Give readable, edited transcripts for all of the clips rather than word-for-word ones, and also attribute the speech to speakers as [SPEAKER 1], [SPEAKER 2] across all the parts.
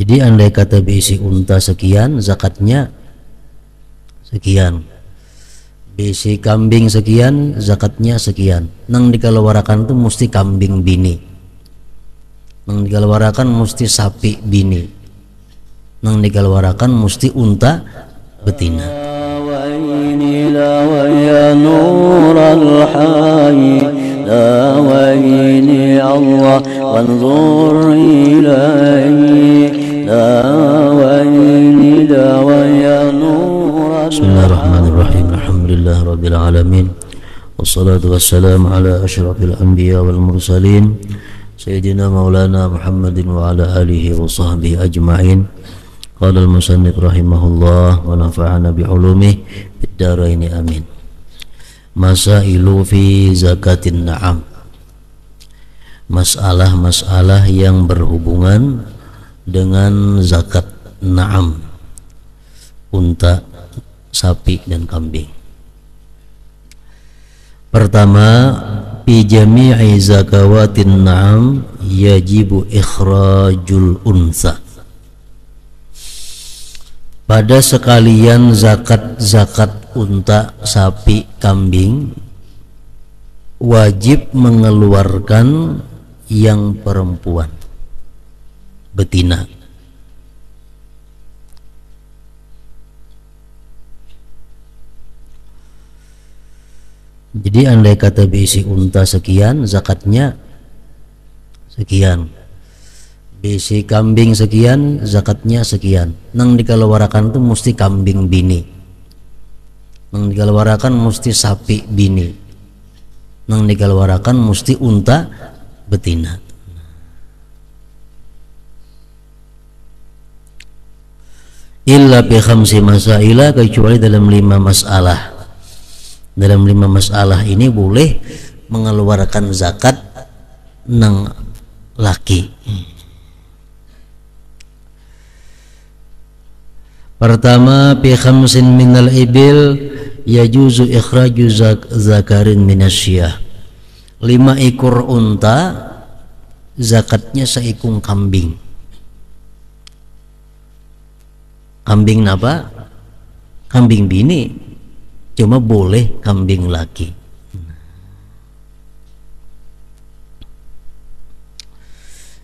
[SPEAKER 1] Jadi andai kata bisi unta sekian, zakatnya sekian. Bisi kambing sekian, zakatnya sekian. Nang dikeluarkan tuh mesti kambing bini. Nang dikeluarkan mesti sapi bini. Nang dikeluarkan mesti unta betina. Bismillahirrahmanirrahim. Alhamdulillah rabbil alamin. Wassalatu wassalamu ala asyrafil anbiya wal mursalin sayyidina maulana Muhammadin wa ala alihi wa sahbihi ajma'in. Qala al-musannif rahimahullah wa nafa'ana bi ulumihi fid dharain amin. Masailu fi zakatin na'am. Masalah-masalah yang berhubungan dengan zakat na'am, unta, sapi dan kambing. Pertama, fi jami'i zakawatin na'am yajibu ikhrajul unsa. Pada sekalian zakat unta, sapi, kambing, wajib mengeluarkan yang perempuan, betina. Jadi andai kata bisi unta sekian, zakatnya sekian. Bisi kambing sekian, zakatnya sekian. Nang dikeluarkan tuh mesti kambing bini. Nang dikeluarkan mesti sapi bini. Nang dikeluarkan mesti unta betina. Illa bi khamsi masaila, kecuali dalam 5 masalah. Dalam 5 masalah ini boleh mengeluarkan zakat nang laki. Pertama, bi khamsin minal ibil yajuzu ikhraju zakarin minasyiyah. 5 ekor unta zakatnya seikung kambing. Kambing apa? Kambing bini. Cuma boleh kambing laki.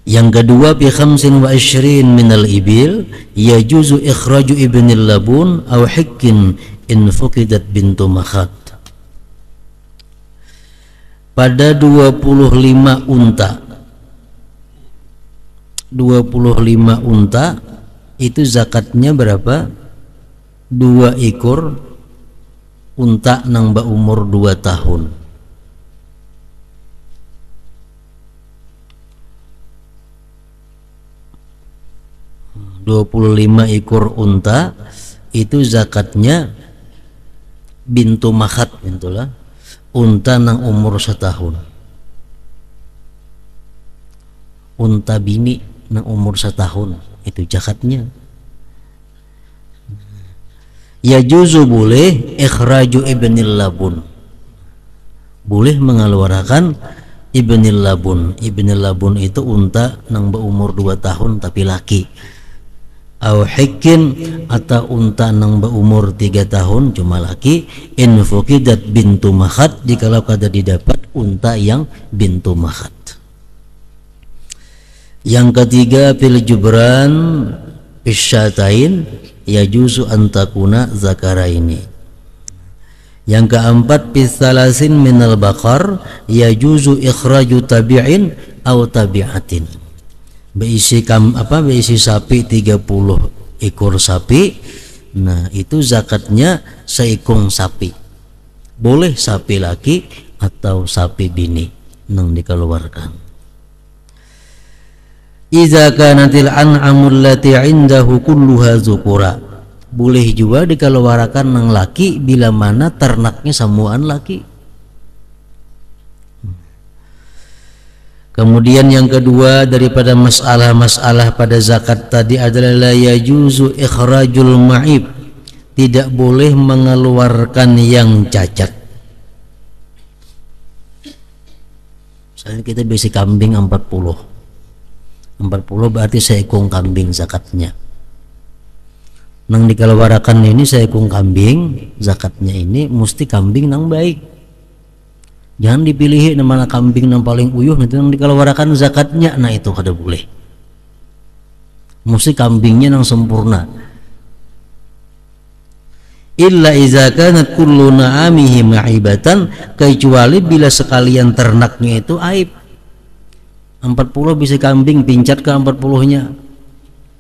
[SPEAKER 1] Yang kedua, bi khamsin wa ishrin minal ibil yajuzu ikhraju ibnil labun aw hikkin in fuqidat bintu makhat. Pada 25 unta, 25 unta itu zakatnya berapa? 2 ekor unta nang ba umur 2 tahun. ...25 ekor unta itu zakatnya bintu makhat, itulah unta nang umur 1 tahun. Unta bini nang umur 1 tahun itu zakatnya. Yajuzu boleh ikhraju ibnil labun, boleh mengeluarkan ibnil labun. Ibnil labun itu unta nang berumur 2 tahun tapi laki. Aw hikkin, atau unta nang berumur 3 tahun cuma laki. In fuqidat bintu makhat, jikalau kada didapat unta yang bintu makhat. Yang ketiga, fil jubran isyatain yajuzu antakuna zakaraini. Yang keempat, pisalasin minal bakar yajuzu ikhraju tabi'in aw tabi'atin. Beisi beisi sapi 30 ekor sapi. Nah, itu zakatnya seikung sapi. Boleh sapi laki atau sapi bini nang dikeluarkan. Idza kanatil an'amul lati 'indahu kulluha dzukura. Boleh juga dikeluarkan nang laki bila mana ternaknya samuan laki. Kemudian yang kedua daripada masalah-masalah pada zakat tadi adalah la yajuzu ikhrajul ma'ib. Tidak boleh mengeluarkan yang cacat. Misalnya kita besi kambing 40. 40 berarti seekong kambing zakatnya. Nang dikeluarkan ini seekong kambing, zakatnya ini mesti kambing nang baik. Jangan dipilih mana kambing nang paling uyuh nanti nang dikeluarkan zakatnya, nah itu kada boleh. Mesti kambingnya nang sempurna. Illa iza kanat kullu na'amihi ma'ibatan, kecuali bila sekalian ternaknya itu aib. 40 bisa kambing pincat ke 40-nya.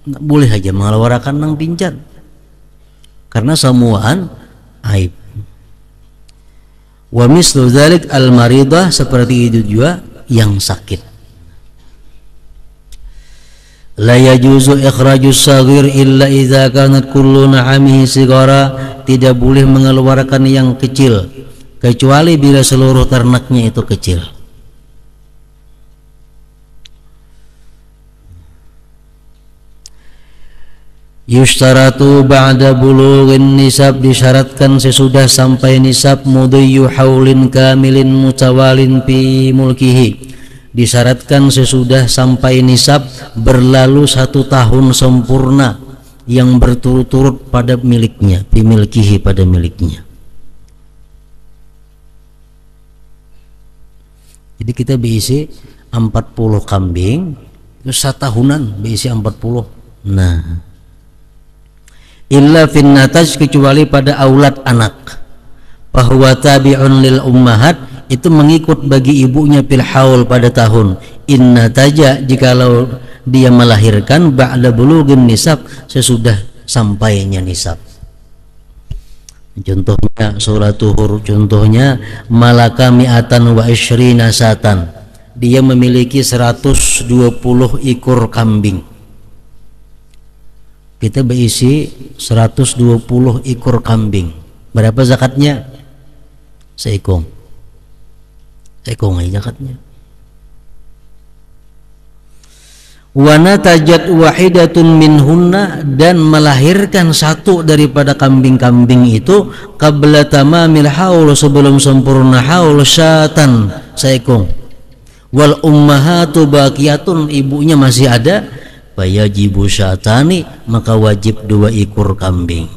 [SPEAKER 1] Nggak boleh aja mengeluarkan nang pincat. Karena semuaan aib. Wa mislu dzalik al-maridah, seperti itu juga yang sakit. La yajuzu ikhrajus saghir illa idza kanat kullu na'amihi sigara, tidak boleh mengeluarkan yang kecil kecuali bila seluruh ternaknya itu kecil. Yushtaratu ba'da bulughin nisab, disyaratkan sesudah sampai nisab, mudhiyu haulin kamilin mutawalin fi mulkihi, disyaratkan sesudah sampai nisab berlalu 1 tahun sempurna yang berturut-turut pada miliknya, fi milkihi, pada miliknya. Jadi kita berisi 40 kambing, terus 1 tahunan berisi 40. Nah, illa fin nataj, kecuali pada aulad anak, bahwa tabi'un lil ummahat, itu mengikut bagi ibunya fil haul, pada tahun. Inna taja, jikalau dia melahirkan ba'da bulughin nisab, sesudah sampainya nisab. Contohnya surat Tuhur, contohnya malaka mi'atan wa ishrina satan, dia memiliki 120 ekor kambing. Kita berisi 120 ekor kambing. Berapa zakatnya? Seekong. Seekong aja zakatnya. Wa natajat wahidatun minhunna, dan melahirkan 1 daripada kambing-kambing itu qabla tamamil haul, sebelum sempurna haul, syatan, seekong. Wal ummahatu baqiyatun, ibunya masih ada, fayajibu syatani, maka wajib 2 ekor kambing.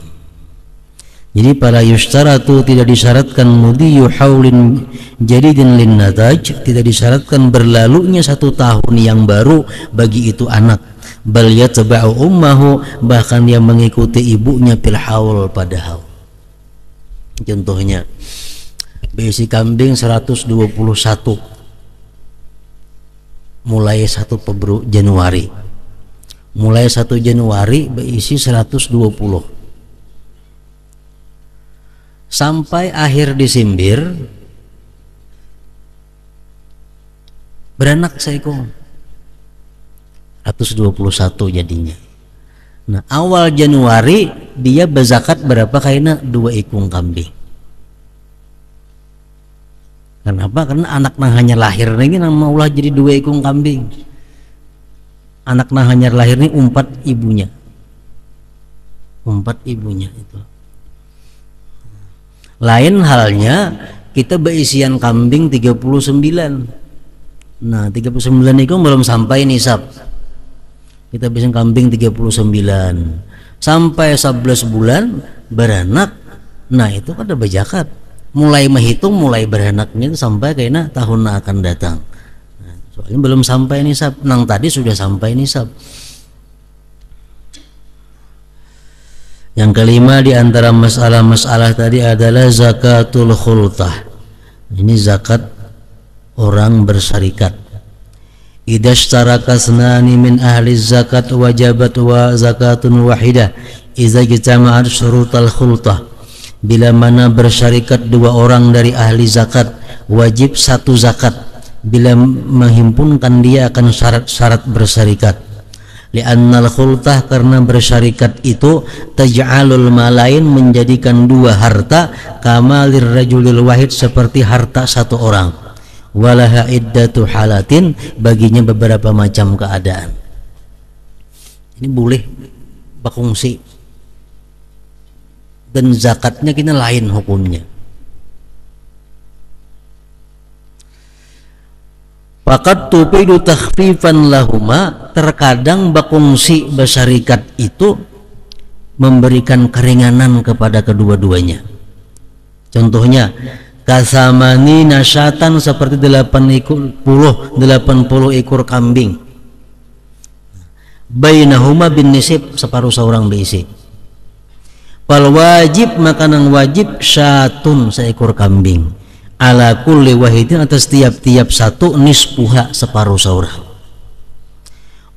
[SPEAKER 1] Jadi pada yustaratu, tidak disyaratkan mudhiyu haulin jadidin lin nataj, tidak disyaratkan berlalunya 1 tahun yang baru bagi itu anak. Bal yatba'u ummahu, bahkan dia mengikuti ibunya fil haul, pada haul. Contohnya berisi kambing 121 mulai 1 Januari. Mulai 1 Januari berisi 120 sampai akhir Desember beranak seekor, 121 jadinya. Nah, awal Januari dia berzakat berapa? Kayaknya 2 ekor kambing. Kenapa? Karena anak nang hanya lahir ini nang maulah jadi 2 ekor kambing. Anak nang hanya lahir ini umpat ibunya. Umpat ibunya itu. Lain halnya kita berisian kambing 39. Nah, 39 itu belum sampai nisab. Kita berisian kambing 39 sampai 11 bulan beranak. Nah, itu kan ada berzakat. Mulai menghitung mulai beranaknya itu sampai kayaknya tahun akan datang. Nah, soalnya belum sampai nisab. Nang tadi sudah sampai nisab. Yang kelima di antara masalah-masalah tadi adalah zakatul khultah. Ini zakat orang bersarikat. Idza ishtaraka thnani min ahli zakat wajabat wa zakatun wahidah idza ijtama'at syurutal khultah. Bila mana bersyarikat 2 orang dari ahli zakat, wajib 1 zakat bila menghimpunkan dia akan syarat-syarat bersyarikat. Li'annal khultah, karena bersyarikat itu taj'alul malain, menjadikan 2 harta, kamalir rajulil wahid, seperti harta 1 orang. Walaha iddatu halatin, baginya beberapa macam keadaan. Ini boleh bakungsi, dan zakatnya kita lain hukumnya. Faqad tufidu takhfifan lahuma, terkadang bakungsi bersarikat itu memberikan keringanan kepada kedua-duanya. Contohnya kasamani nasyatan, seperti 80 ekor kambing, bainahuma bin nisib, separuh seorang berisi. Fal wajib, makanan wajib, syatun, seekor kambing, ala kulli wahidin, atas tiap-tiap satu, nispuha, separuh seorang.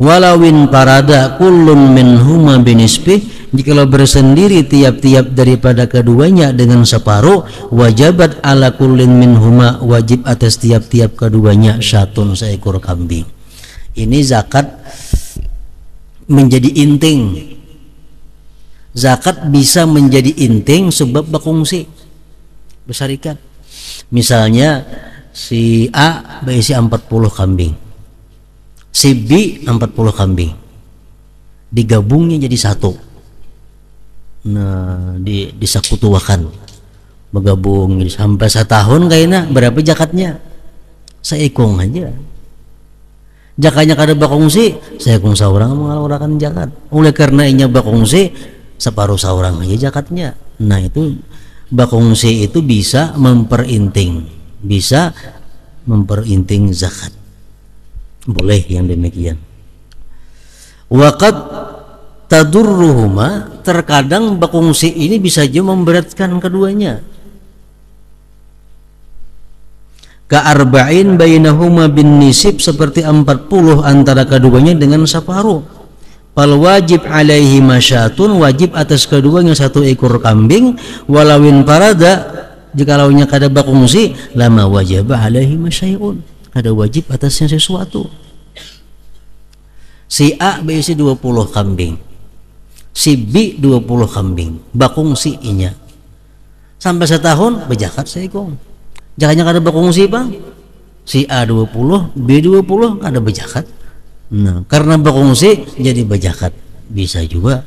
[SPEAKER 1] Walawin parada kullun minhuma binisbih, jikalau bersendiri tiap-tiap daripada keduanya dengan separuh, wajabat ala kullin minhuma, wajib atas tiap-tiap keduanya, syatun, seekor kambing. Ini zakat menjadi inting. Zakat bisa menjadi inting sebab bakungsi bersarikat. Misalnya si A berisi 40 kambing, si B 40 kambing, digabungnya jadi satu. Nah, disekutuakan, bergabung sampai setahun kayaknya. Berapa zakatnya? Seikung aja. Jakanya kada bakungsi, seikung seorang mengeluarkan zakat. Oleh karena inya bakungsi, separuh seorang aja zakatnya. Nah, itu bakungsi itu bisa memperinting zakat. Boleh yang demikian. Waqad tadurruhuma, terkadang bakungsi ini bisa saja memberatkan keduanya. Ka'arba'in bainahuma bin nisib, seperti 40 antara keduanya dengan separuh. Fal wajib alaihi masyatun, wajib atas keduanya satu ekor kambing. Walawin parada, jikalaunya kada bakungsi, lama wajib alaihi masyai'un, kada wajib atasnya sesuatu. Si A berisi 20 kambing, si B 20 kambing, bakungsi inya. Sampai setahun berzakat seikung. Jakanya kada bakungsi bang, si A 20, B 20, kada berzakat. Nah, karena bakungsi jadi berzakat. Bisa juga.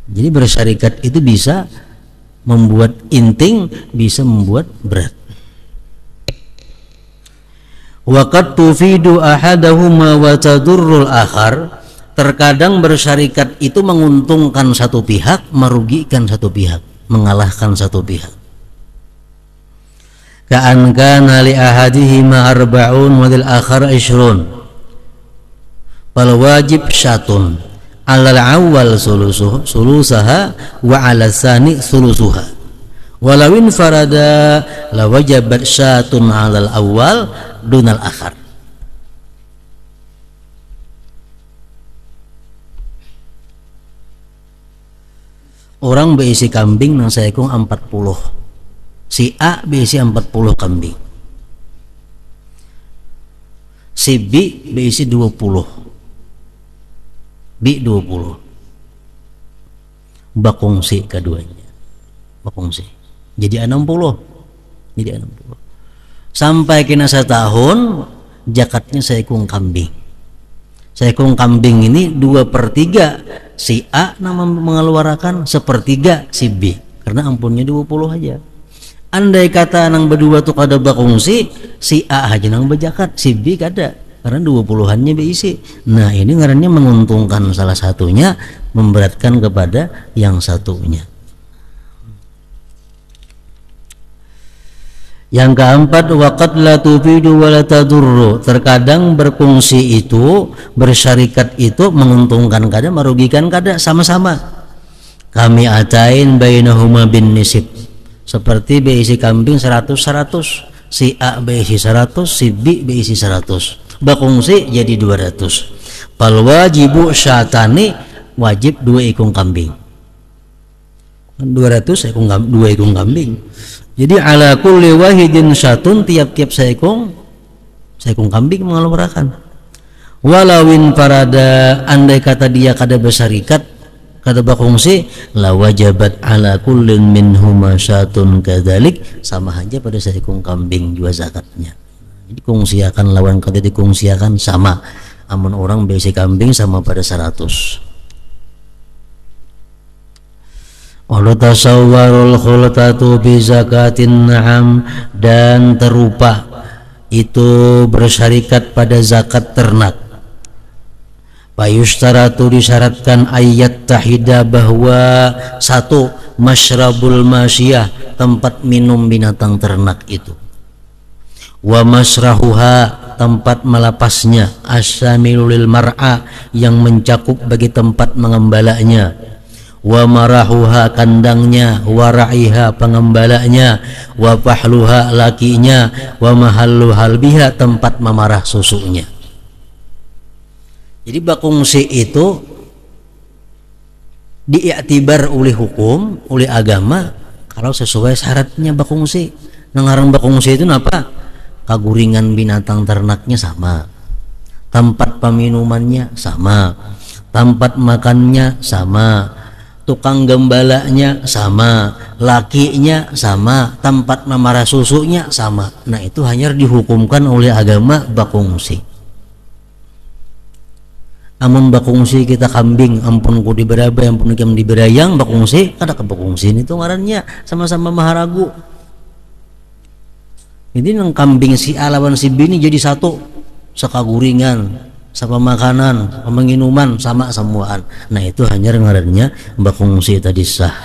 [SPEAKER 1] Jadi bersarikat itu bisa membuat inting, bisa membuat berat. Waqad tufidu ahadahuma wa tadurrul akhar, terkadang bersarikat itu menguntungkan satu pihak, merugikan satu pihak, mengalahkan satu pihak. Ka'an kana li ahadihima arba'un wa lil akhar 20. Fal wajib syatun, alal awal sulusaha wa ala tsani sulusuha. Walawin farada la wajabat syatun alal awal dunal akhar. Orang berisi kambing nang seekung 40. Si A berisi 40 kambing, si B berisi 20, B 20, bakungsi keduanya, bakungsi jadi 60, jadi 60. Sampai kena setahun, zakatnya seekung kambing. Seekung kambing ini 2/3 si A nama mengeluarkan, 1/3 si B, karena ampunnya 20 aja. Andai kata nang berdua tuh kada bakungsi, si A aja nang berzakat, si B kada, karena 20-annya berisi. Nah, ini ngarannya menguntungkan salah satunya, memberatkan kepada yang satunya. Yang keempat, waqad la tufidu wa la tadurru, terkadang berkongsi itu, bersarikat itu menguntungkan kada, merugikan kada, sama-sama. Kami atain bainahuma bin nisib, seperti berisi kambing 100, si A berisi 100, si B berisi 100, bakungsi jadi 200. Fal wajibu syatani, wajib 2 ekor kambing, 200 ekor, 2 ekor kambing. Jadi ala kulli wahidin syatun, tiap-tiap seekor kambing mengeluarkan. Walawin parada, andai kata dia kada bersarikat, kada bakungsi, la wajabat ala kullin minhuma syatun kadzalik, sama aja pada seekor kambing juga zakatnya. Jadi kongsiakan lawan kada dikongsiakan sama. Amun orang besi kambing sama pada 100. Allah tasawwarul khultatu bi zakatin na'am, dan terupa itu bersyarikat pada zakat ternak. Payustaratu disyaratkan ayat tahida bahwa satu masyrabul masyiyah tempat minum binatang ternak itu, wa masrahuha tempat melapasnya, asyamilul mar'a yang mencakup bagi tempat mengembalanya, wa marahuha kandangnya, wa ra'iha pengembalanya, wa fahluha lakinya, wa mahallu halbiha tempat memarah susunya. Jadi bakungsi itu diiktibar oleh hukum, oleh agama kalau sesuai syaratnya bakungsi. Ngarang bakungsi itu apa? Kaguringan binatang ternaknya sama, tempat peminumannya sama, tempat makannya sama, tukang gembalanya sama, lakinya sama, tempat memarah susunya sama. Nah itu hanya dihukumkan oleh agama bakungsi. Amun bakungsi kita kambing, ampun ku diberaba, ampun kam diberayang, bakungsi kada ke bakungsi itu ngarannya sama-sama maharagu. Ini nang kambing si alawan si bini jadi satu, sakaguringan, sama makanan, sama minuman sama semuaan. Nah itu hanya ngarannya bakungsi tadi sah.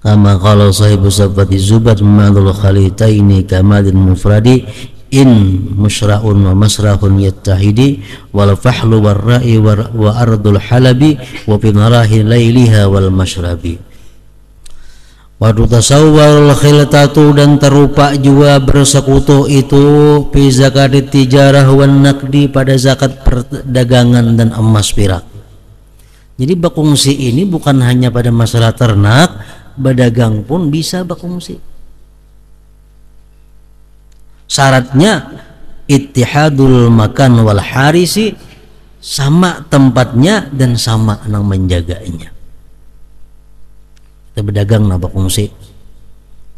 [SPEAKER 1] Kama kalau sahibu sabati zubat madul khalitaini kamadin mufradi in musyra'un wa masrahun yattahidi wal fahlu war ra'i wa ardul halabi wa binarahi lailiha wal mashrabi. Wa tutasawwal khiltatu dan terupa jua bersekutu itu fi zakat tijarah wan naqdi pada zakat perdagangan dan emas perak. Jadi bakungsi ini bukan hanya pada masalah ternak, berdagang pun bisa bakungsi. Syaratnya ittihadul makan wal harisi, sama tempatnya dan sama nang menjaganya. Kita berdagang na bakungsi,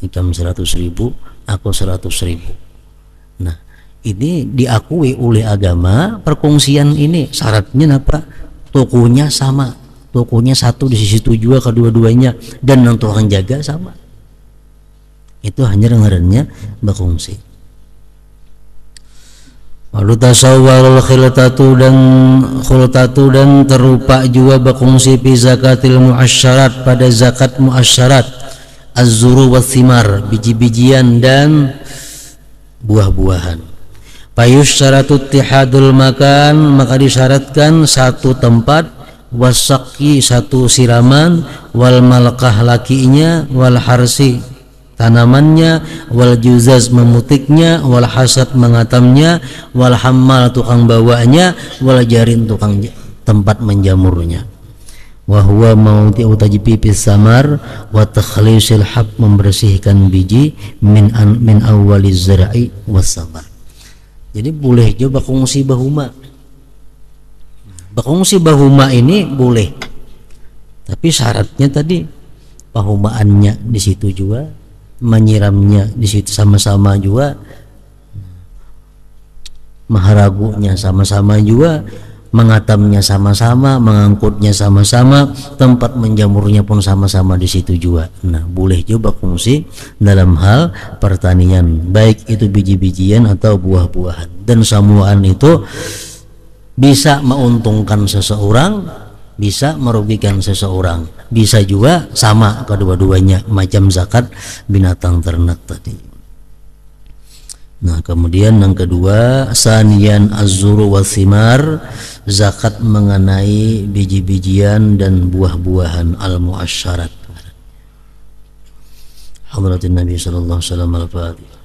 [SPEAKER 1] ikam 100.000, aku 100.000. Nah ini diakui oleh agama. Perkongsian ini syaratnya apa? Tokonya sama, tokonya satu di sisi tujuan kedua-duanya dan nang tukang jaga sama. Itu hanya ngarannya bakungsi. Lalu tasawwal khiltatu dan terupa jua bakungsi fi zakatil muasyarat pada zakat muasyarat, az-zuru wa thimar biji-bijian dan buah-buahan. Payusyratu ittihadul makan maka disyaratkan satu tempat, wasaqi satu siraman, wal malkah lakinya, wal harsi tanamannya, wal juzaz memutiknya, wal hasad mengatamnya, wal hammal tukang bawanya, wal jarin tukang tempat menjamurnya. Wa huwa mawdi'u tajpipis samar wa takhlisil hab membersihkan biji min awwaliz zar'i was samar. Jadi boleh juga bakungsi bahuma. Bakungsi bahuma ini boleh. Tapi syaratnya tadi pahumaannya di situ juga, menyiramnya di situ sama-sama juga, maharagunya sama-sama juga, mengatamnya sama-sama, mengangkutnya sama-sama, tempat menjamurnya pun sama-sama di situ juga. Nah boleh juga bakungsi dalam hal pertanian, baik itu biji-bijian atau buah-buahan, dan semuaan itu bisa menguntungkan seseorang, bisa merugikan seseorang, bisa juga sama kedua-duanya, macam zakat binatang ternak tadi. Nah kemudian yang kedua, saniyan az-zuru wa thimar, zakat mengenai biji-bijian dan buah-buahan al-muasyarat. Hadratin Nabi sallallahu alaihi wasallam al-Fatihah.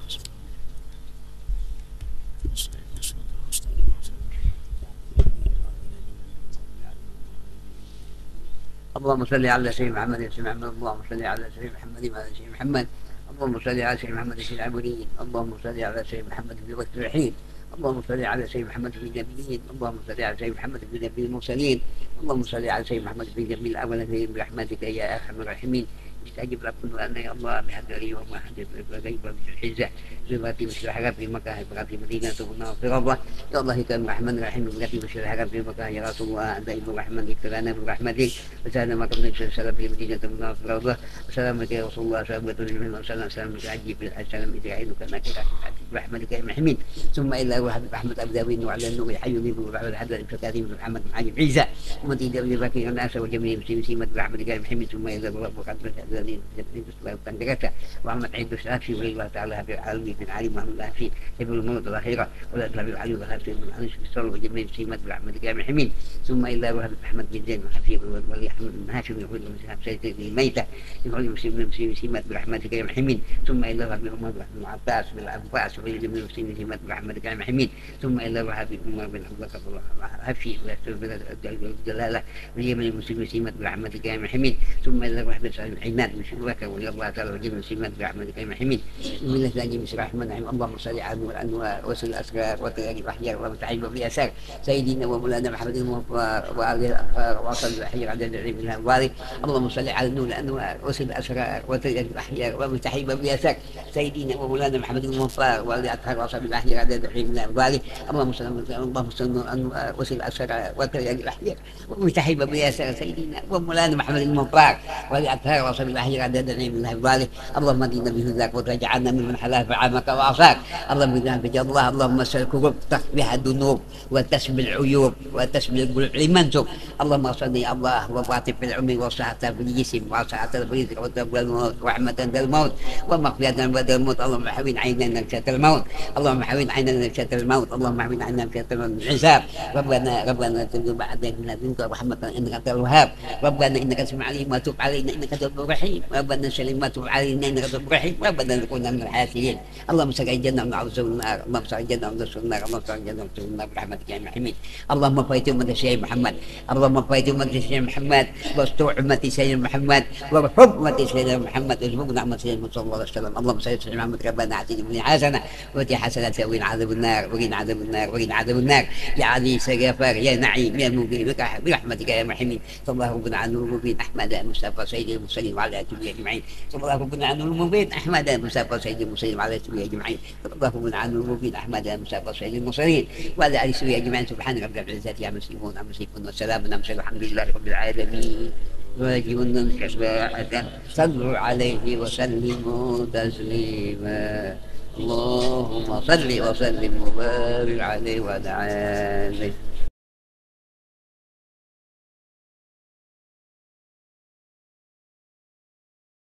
[SPEAKER 2] اللهم صل على سيدنا محمد يا سيدنا محمد، اللهم صل على سيدنا محمد وعلى سيدنا محمد، اللهم صل على سيدنا محمد في العبودين، اللهم صل على سيدنا محمد في وقت الرحيل، اللهم صل على سيدنا محمد في النبيين، اللهم صل على سيدنا محمد في نبي المرسلين، اللهم صل على سيدنا محمد في جميع الأولين برحمتك يا أرحم الراحمين استجب لنا يا الله بهذا اليوم وحدث الغيب بالحجة بذاتي بشر الحرام في مكة بذاتي مدينة في الله يا الله كان الرحمن الرحيم بذاتي بشر الحرام في مكة يا رسول الله أنت ابن الرحمن اكترانا برحمتك وسلام ما قبل السلام في مدينة في الله وسلامك يا رسول الله سلامة الجميع وسلام سلامك عجيب السلام إسرائيل كما كتبت برحمتك يا محمين ثم إلا وحد رحمة أبداوين وعلى النور يحيي منه وبعد حد الفتاة محمد محمد عيسى ومن دولي باكي الناس وجميع المسلمين سيمة برحمتك يا محمين ثم إلا رب وقد الذين تندرك وعمد عيد السلافي والله تعالى في العالمين من عالم وهم الله في حب الموت الأخيرة ولا تلعب العلي وخافي من عنش في الصلاة وجميع سيمة برحمتك يا محمين ثم إلا وهب أحمد بن زين وحفيظ ولي أحمد بن هاشم يقول المسلم سيد الميتة يقول المسلمين سيمة برحمتك يا محمين ثم إلا وهب عمر بن عباس بالعباس وجميع المسلمين سيمة برحمتك يا محمين ثم إلا وهب عمر بن عبد الله هفي الجلالة وجميع المسلمين سيمة برحمتك يا محمين ثم إلا وهب العناد مشروعك ولي الله تعالى وجميع سيمة برحمتك يا محمين من الله ثاني بسم الله الرحمن الرحيم اللهم صل على الأنوار وسل الأسرار وتلاقي الأحياء ومتعيب بأسار سيدنا ومولانا محمد الموفى وآله الأخيار وصل الأحياء عدد العلم من الأنوار اللهم صل على النور الأنوار وسل الأسرار وتلاقي الأحياء ومتعيب بأسار سيدنا ومولانا محمد الموفى وآله الأخيار وصل الأحياء عدد العلم من الأنوار اللهم صل الأنوار وسل الأسرار وتلاقي الأحياء ومتعيب بأسار سيدنا ومولانا محمد الموفى وآله الأخيار وصل الأحياء عدد العلم من الأنوار اللهم دينا بهداك وتجعلنا ممن حلا فعامك وعصاك اللهم اجعلنا بجد الله اللهم اسال الكروب تقبح الذنوب وتسب العيوب وتسب المنسوب اللهم صل يا الله وباطل في العمر وصحة في الجسم وصحة في الرزق وتب الموت ورحمة بالموت ومغفرة بعد الموت اللهم حوين عيننا نكشة الموت اللهم حوين عيننا نكشة الموت اللهم حوين عيننا نكشة الحساب ربنا تنزل بعد من لدنك رحمة انك انت الوهاب ربنا انك تسمع علينا وتب علينا انك تواب رحيم ربنا سلم ما تب علينا انك تواب رحيم ربنا نكون من الحاسدين اللهم سقي الجنة من عرض النار اللهم سقي الجنة من عرض النار اللهم سقي الجنة من عرض النار برحمتك يا محمد اللهم فايت أمة سيدنا محمد اللهم فايت أمة سيدنا محمد واستر أمة سيدنا محمد وارحم أمة سيدنا محمد وارزقنا أمة سيدنا صلى الله عليه وسلم اللهم صل على محمد ربنا آتنا من حسنة وآتي حسنة وقنا عذاب النار وقنا عذاب النار وقنا عذاب النار يا عزيز يا غفار يا نعيم يا مبين برحمتك يا محمد صلى الله ربنا على نور المبين أحمد المصطفى سيد المرسلين وعلى آله أجمعين صلى الله ربنا على نور المبين أحمد المصطفى سيد المرسلين وعلى آله أجمعين اللهم عن المبين أحمد المصطفى سيد المرسلين وعلى آله وصحبه أجمعين سبحان رب العزة عما يصفون وسلام على المرسلين والحمد لله رب العالمين واجبنا كسباحة صلوا عليه وسلموا تسليما اللهم صل وسلم وبارك عليه وعلى آله